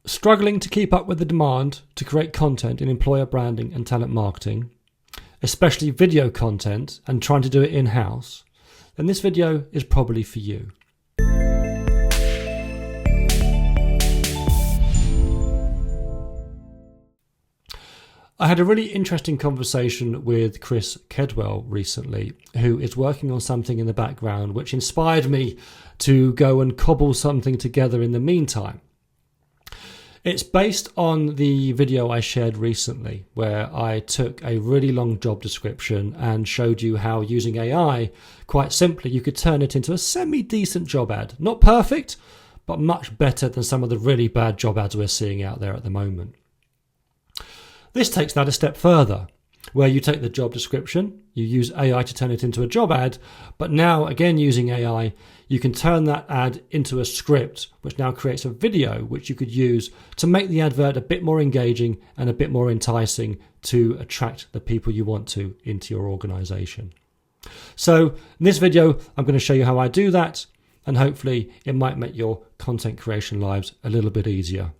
Struggling to keep up with the demand to create content in employer branding and talent marketing, especially video content, and trying to do it in-house, then this video is probably for you. I had a really interesting conversation with Chris Kedwell recently, who is working on something in the background which inspired me to go and cobble something together in the meantime. It's based on the video I shared recently where I took a really long job description and showed you how using AI, quite simply, you could turn it into a semi-decent job ad. Not perfect, but much better than some of the really bad job ads we're seeing out there at the moment. This takes that a step further, where you take the job description, you use AI to turn it into a job ad, but now, again using AI, you can turn that ad into a script, which now creates a video which you could use to make the advert a bit more engaging and a bit more enticing to attract the people you want to into your organization. So in this video, I'm going to show you how I do that, and hopefully it might make your content creation lives a little bit easier.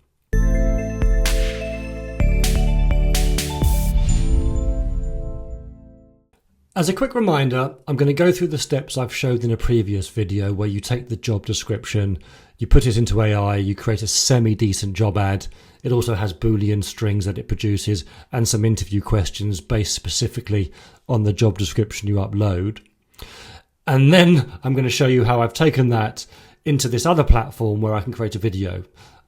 As a quick reminder, I'm going to go through the steps I've showed in a previous video where you take the job description, you put it into AI, you create a semi-decent job ad. It also has Boolean strings that it produces and some interview questions based specifically on the job description you upload. And then I'm going to show you how I've taken that into this other platform where I can create a video.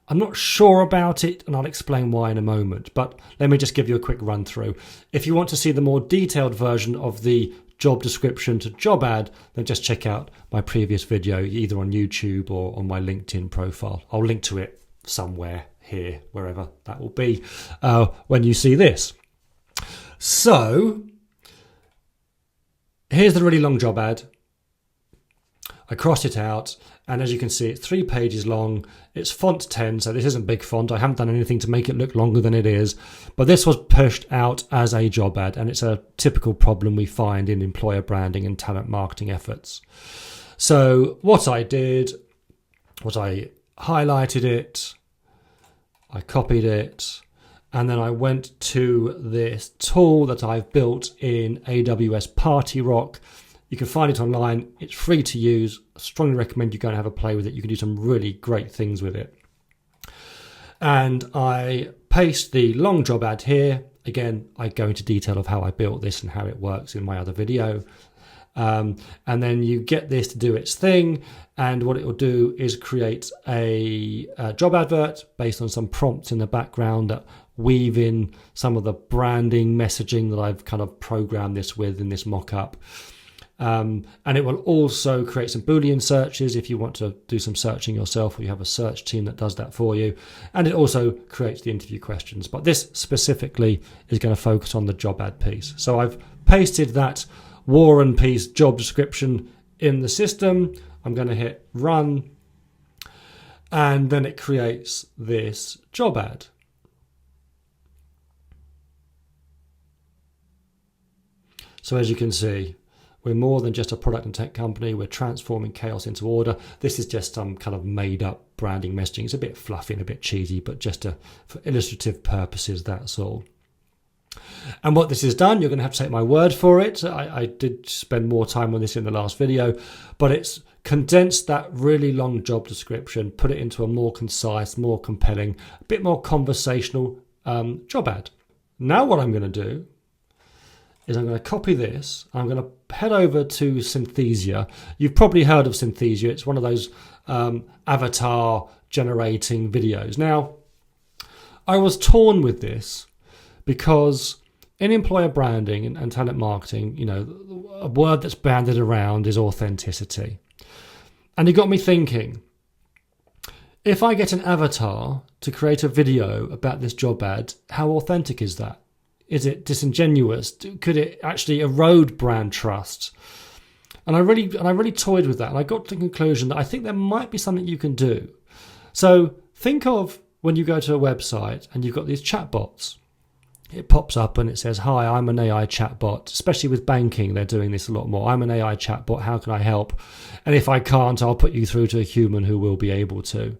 I'm not sure about it, and I'll explain why in a moment, but let me just give you a quick run through. If you want to see the more detailed version of the job description to job ad, then just check out my previous video, either on YouTube or on my LinkedIn profile. I'll link to it somewhere here, wherever that will be, when you see this. So, here's the really long job ad. I crossed it out, and as you can see, it's 3 pages long. It's font 10, so this isn't big font. I haven't done anything to make it look longer than it is, but this was pushed out as a job ad, and it's a typical problem we find in employer branding and talent marketing efforts. So what I did was I highlighted it, I copied it, and then I went to this tool that I've built in AWS Party Rock. You can find it online. It's free to use. I strongly recommend you go and have a play with it. You can do some really great things with it. And I paste the long job ad here. Again, I go into detail of how I built this and how it works in my other video. And then you get this to do its thing. And what it will do is create a job advert based on some prompts in the background that weave in some of the branding messaging that I've kind of programmed this with in this mock-up. And it will also create some Boolean searches if you want to do some searching yourself, or you have a search team that does that for you. And it also creates the interview questions. But this specifically is going to focus on the job ad piece. So I've pasted that War and Peace job description in the system. I'm going to hit run. And then it creates this job ad. So as you can see, we're more than just a product and tech company. We're transforming chaos into order. This is just some kind of made up branding messaging. It's a bit fluffy and a bit cheesy, but just for illustrative purposes, that's all. And what this has done, you're going to have to take my word for it. I did spend more time on this in the last video, but it's condensed that really long job description, put it into a more concise, more compelling, a bit more conversational job ad. Now what I'm going to do is I'm going to copy this. I'm going to head over to Synthesia. You've probably heard of Synthesia. It's one of those avatar generating videos. Now, I was torn with this because in employer branding and talent marketing, you know, a word that's banded around is authenticity. And it got me thinking, if I get an avatar to create a video about this job ad, how authentic is that? Is it disingenuous? Could it actually erode brand trust? And I really toyed with that, and I got to the conclusion that I think there might be something you can do. So think of when you go to a website and you've got these chatbots. It pops up and it says, "Hi, I'm an AI chatbot." Especially with banking, they're doing this a lot more. "I'm an AI chatbot. How can I help? And if I can't, I'll put you through to a human who will be able to."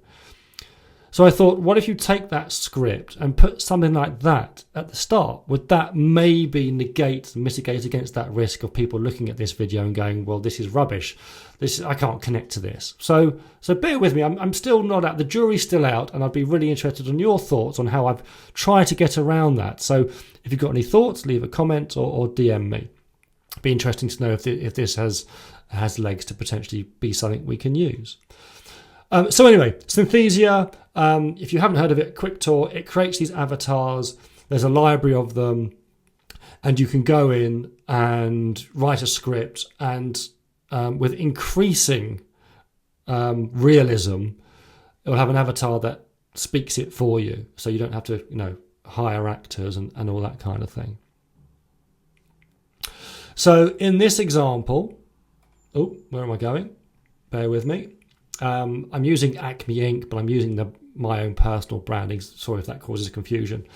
So I thought, what if you take that script and put something like that at the start? Would that maybe negate and mitigate against that risk of people looking at this video and going, well, this is rubbish. I can't connect to this. So bear with me. I'm still not out. The jury's still out, and I'd be really interested in your thoughts on how I've tried to get around that. So if you've got any thoughts, leave a comment or DM me. It'd be interesting to know if this has legs to potentially be something we can use. So anyway, Synthesia, if you haven't heard of it, quick tour. It creates these avatars. There's a library of them, and you can go in and write a script, and with increasing realism, it will have an avatar that speaks it for you, so you don't have to hire actors and all that kind of thing. So in this example, where am I going? Bear with me. I'm using Acme Ink, but I'm using my own personal branding. Sorry if that causes confusion.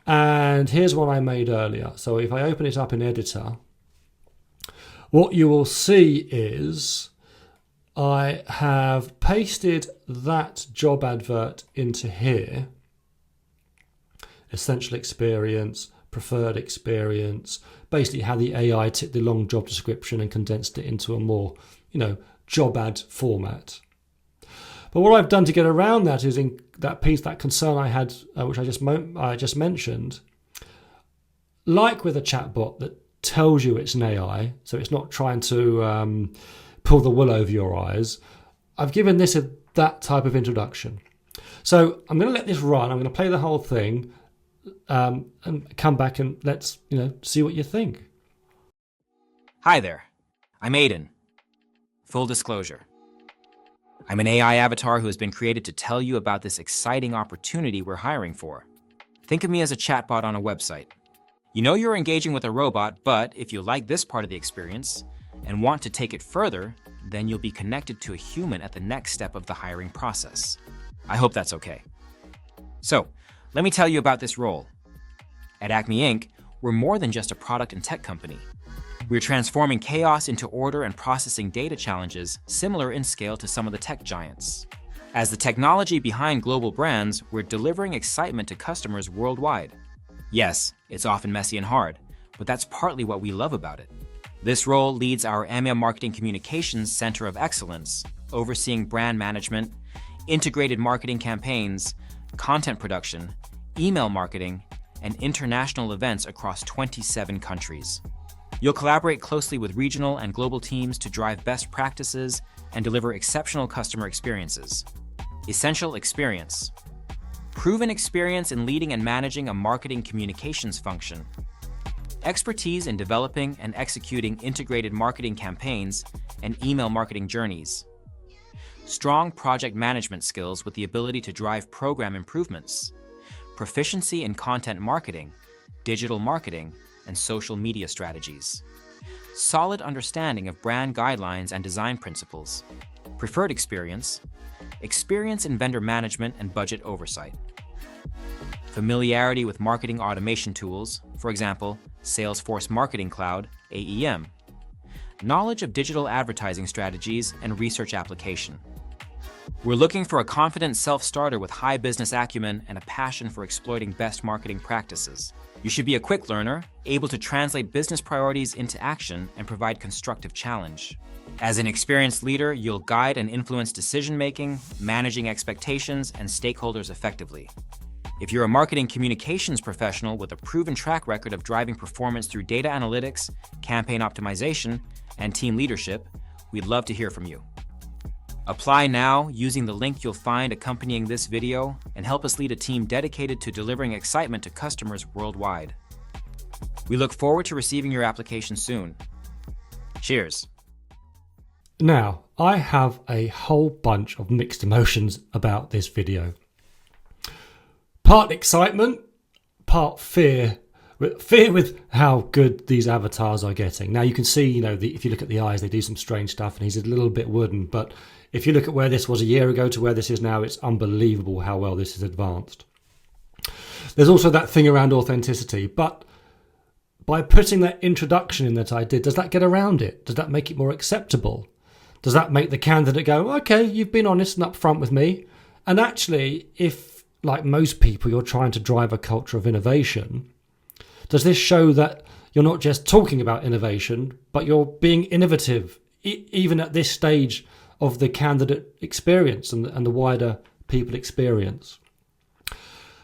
And here's what I made earlier. So if I open it up in Editor, what you will see is I have pasted that job advert into here. Essential experience, preferred experience, basically how the AI took the long job description and condensed it into a more, job ad format. But what I've done to get around that is in that piece, that concern I had, which I just mentioned, like with a chatbot that tells you it's an AI, so it's not trying to pull the wool over your eyes, I've given this that type of introduction. So I'm going to let this run. I'm going to play the whole thing and come back and let's see what you think. Hi there, I'm Aiden. Full disclosure. I'm an AI avatar who has been created to tell you about this exciting opportunity we're hiring for. Think of me as a chatbot on a website. You know you're engaging with a robot, but if you like this part of the experience and want to take it further, then you'll be connected to a human at the next step of the hiring process. I hope that's okay. So, let me tell you about this role. At Acme Inc., we're more than just a product and tech company. We're transforming chaos into order and processing data challenges similar in scale to some of the tech giants. As the technology behind global brands, we're delivering excitement to customers worldwide. Yes, it's often messy and hard, but that's partly what we love about it. This role leads our EMEA Marketing Communications Center of Excellence, overseeing brand management, integrated marketing campaigns, content production, email marketing, and international events across 27 countries. You'll collaborate closely with regional and global teams to drive best practices and deliver exceptional customer experiences. Essential experience. Proven experience in leading and managing a marketing communications function. Expertise in developing and executing integrated marketing campaigns and email marketing journeys. Strong project management skills with the ability to drive program improvements. Proficiency in content marketing, digital marketing, and social media strategies. Solid understanding of brand guidelines and design principles. Preferred experience. Experience in vendor management and budget oversight. Familiarity with marketing automation tools, for example, Salesforce Marketing Cloud, AEM. Knowledge of digital advertising strategies and research application. We're looking for a confident self-starter with high business acumen and a passion for exploiting best marketing practices. You should be a quick learner, able to translate business priorities into action and provide constructive challenge. As an experienced leader, you'll guide and influence decision-making, managing expectations, and stakeholders effectively. If you're a marketing communications professional with a proven track record of driving performance through data analytics, campaign optimization, and team leadership, we'd love to hear from you. Apply now using the link you'll find accompanying this video and help us lead a team dedicated to delivering excitement to customers worldwide. We look forward to receiving your application soon. Cheers. Now, I have a whole bunch of mixed emotions about this video. Part excitement, part fear. Fear with how good these avatars are getting. Now you can see, if you look at the eyes, they do some strange stuff and he's a little bit wooden, but if you look at where this was a year ago to where this is now, it's unbelievable how well this is advanced. There's also that thing around authenticity, but by putting that introduction in that I did, does that get around it? Does that make it more acceptable? Does that make the candidate go, okay, you've been honest and upfront with me, And actually, if, like most people, you're trying to drive a culture of innovation, does this show that you're not just talking about innovation, but you're being innovative, even at this stage of the candidate experience and the wider people experience?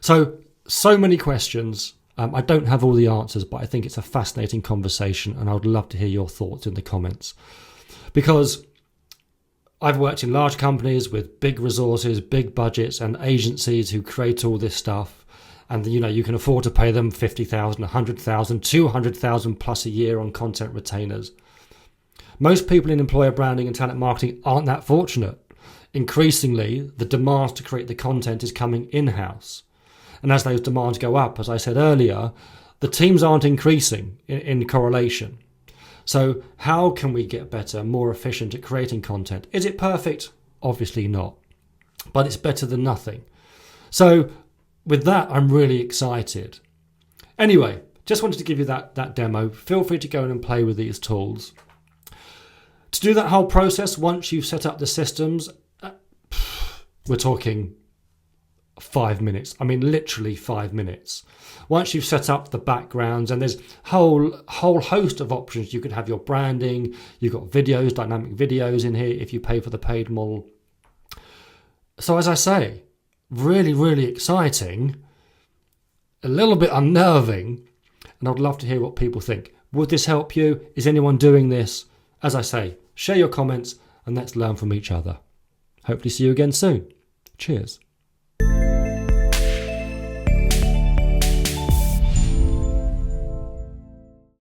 So many questions. I don't have all the answers, but I think it's a fascinating conversation, and I would love to hear your thoughts in the comments. Because I've worked in large companies with big resources, big budgets, and agencies who create all this stuff. And, you can afford to pay them $50,000, $100,000, $200,000 plus a year on content retainers. Most people in employer branding and talent marketing aren't that fortunate. Increasingly, the demand to create the content is coming in-house. And as those demands go up, as I said earlier, the teams aren't increasing in correlation. So how can we get better, more efficient at creating content? Is it perfect? Obviously not. But it's better than nothing. So with that, I'm really excited. Anyway, just wanted to give you that demo. Feel free to go in and play with these tools. To do that whole process, once you've set up the systems, we're talking 5 minutes. I mean, literally 5 minutes. Once you've set up the backgrounds, and there's whole host of options. You could have your branding, you've got videos, dynamic videos in here if you pay for the paid model. So as I say, really, really exciting, a little bit unnerving, and I'd love to hear what people think. Would this help you? Is anyone doing this? As I say, share your comments and let's learn from each other. Hopefully see you again soon. Cheers.